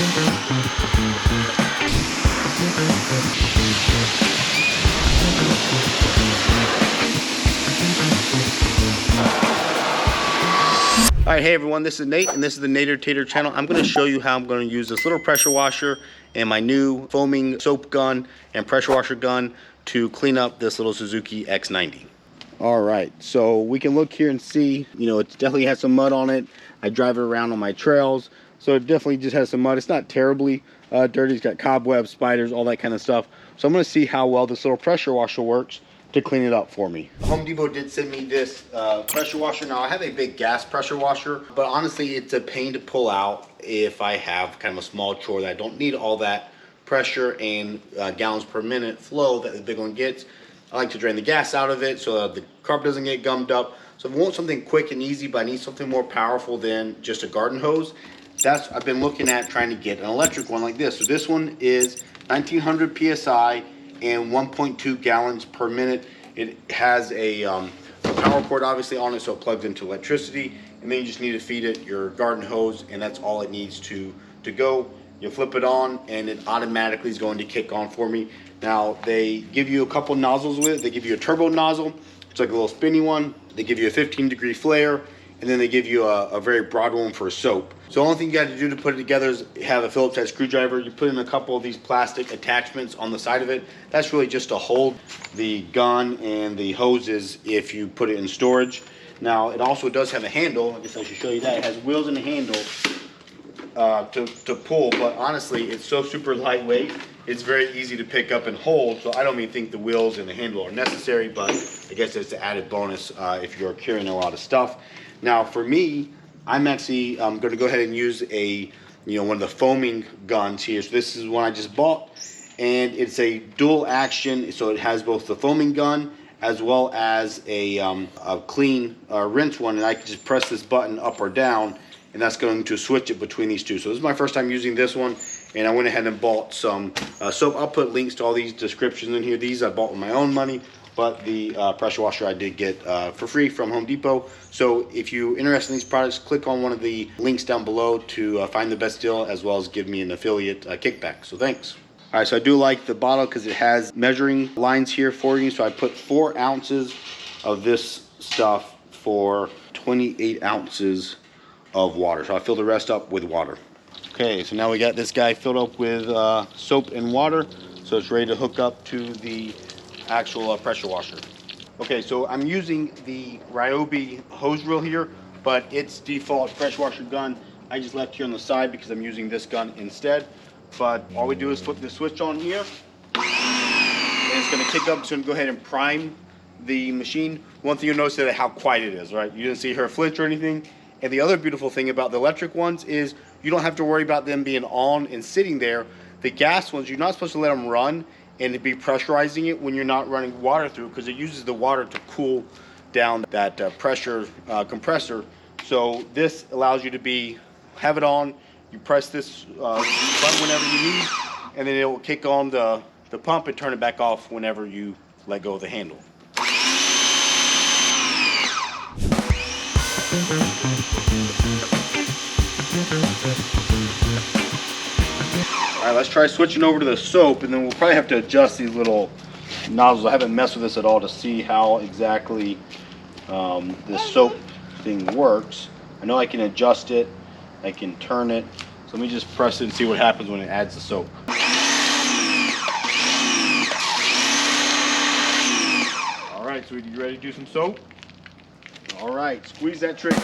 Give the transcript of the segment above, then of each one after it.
Alright, hey everyone, this is Nate and this is the Nader Tater channel. I'm going to show you how I'm going to use this little pressure washer and my new foaming soap gun and pressure washer gun to clean up this little Suzuki X-90. Alright, so we can look here and see, you know, it definitely has some mud on it. I drive it around on my trails, so it definitely just has some mud. It's not terribly dirty. It's got cobwebs, spiders, all that kind of stuff. So I'm going to see how well this little pressure washer works to clean it up for me. Home Depot did send me this pressure washer. Now I have a big gas pressure washer, but honestly it's a pain to pull out if I have kind of a small chore that I don't need all that pressure and gallons per minute flow that the big one gets. I like to drain the gas out of it so that the carpet doesn't get gummed up. So if I want something quick and easy, but I need something more powerful than just a garden hose, I've been looking at trying to get an electric one like this. So this one is 1900 PSI and 1.2 gallons per minute. It has a power cord obviously on it, so it plugs into electricity, and then you just need to feed it your garden hose, and that's all it needs to go. You flip it on and it automatically is going to kick on for me. Now they give you a couple nozzles with it. They give you a turbo nozzle, it's like a little spinny one. They give you a 15-degree flare, and then they give you a very broad one for soap. So the only thing you got to do to put it together is have a Phillips head screwdriver. You put in a couple of these plastic attachments on the side of it. That's really just to hold the gun and the hoses if you put it in storage. Now it also does have a handle. I guess I should show you that. It has wheels and a handle to pull, but honestly it's so super lightweight. It's very easy to pick up and hold, so I don't even think the wheels and the handle are necessary, but I guess it's an added bonus if you're carrying a lot of stuff. Now for me, I'm actually going to go ahead and use one of the foaming guns here. So this is one I just bought, and it's a dual action, so it has both the foaming gun as well as a clean rinse one, and I can just press this button up or down, and that's going to switch it between these two. So this is my first time using this one, and I went ahead and bought some soap. I'll put links to all these descriptions in here. These I bought with my own money, but the pressure washer I did get for free from Home Depot. So if you're interested in these products, click on one of the links down below to find the best deal, as well as give me an affiliate kickback. So thanks. All right, so I do like the bottle because it has measuring lines here for you. So I put 4 ounces of this stuff for 28 ounces of water. So I fill the rest up with water. Okay, so now we got this guy filled up with soap and water, so it's ready to hook up to the actual pressure washer. Okay, so I'm using the Ryobi hose reel here, but its default pressure washer gun I just left here on the side because I'm using this gun instead. But all we do is flip the switch on here, and it's going to kick up. It's going to go ahead and prime the machine. One thing you'll notice is how quiet it is, right? You didn't see her flinch or anything. And the other beautiful thing about the electric ones is you don't have to worry about them being on and sitting there. The gas ones, you're not supposed to let them run and to be pressurizing it when you're not running water through, because it uses the water to cool down that pressure compressor. So this allows you to have it on. You press this button whenever you need, and then it will kick on the pump and turn it back off whenever you let go of the handle. All right, let's try switching over to the soap, and then we'll probably have to adjust these little nozzles. I haven't messed with this at all to see how exactly this soap thing works. I know I can adjust it, I can turn it. So let me just press it and see what happens when it adds the soap. All right, so you ready to do some soap? All right, squeeze that trigger.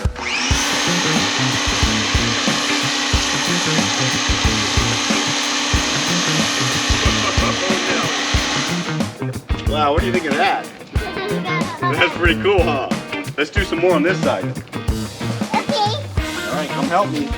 Wow, what do you think of that? That's pretty cool, huh? Let's do some more on this side. Okay. All right, come help me.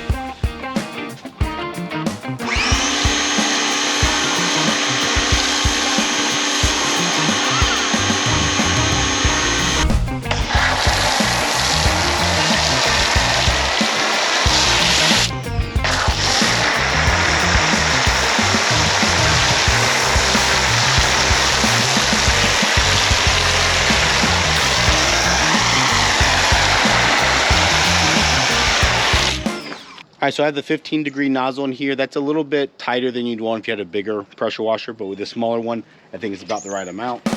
right, so I have the 15-degree nozzle in here. That's a little bit tighter than you'd want if you had a bigger pressure washer, but with a smaller one, I think it's about the right amount.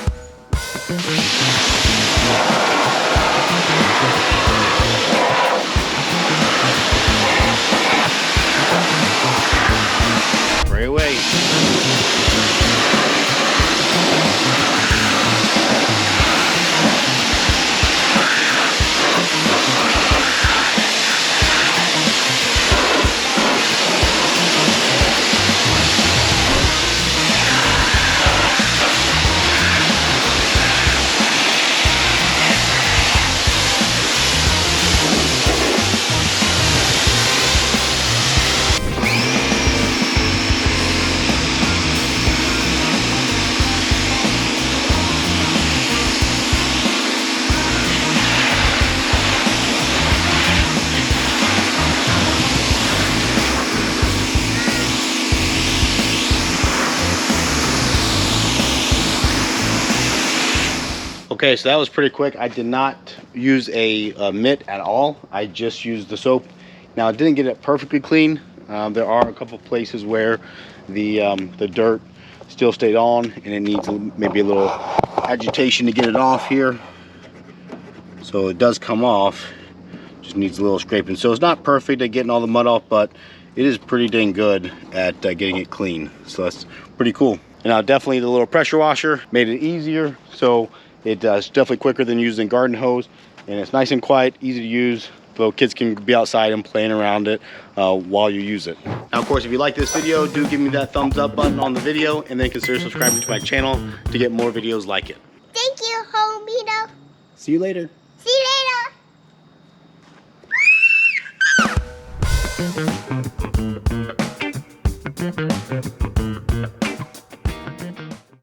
Spray away. Okay, so that was pretty quick. I did not use a mitt at all. I just used the soap. Now, I didn't get it perfectly clean. There are a couple places where the dirt still stayed on, and it needs maybe a little agitation to get it off here. So it does come off. Just needs a little scraping. So it's not perfect at getting all the mud off, but it is pretty dang good at getting it clean. So that's pretty cool. And now definitely the little pressure washer made it easier. So it's definitely quicker than using garden hose, and it's nice and quiet, easy to use, so kids can be outside and playing around it while you use it. Now, of course, if you like this video, do give me that thumbs up button on the video, and then consider subscribing to my channel to get more videos like it. Thank you, Homito. See you later. See you later.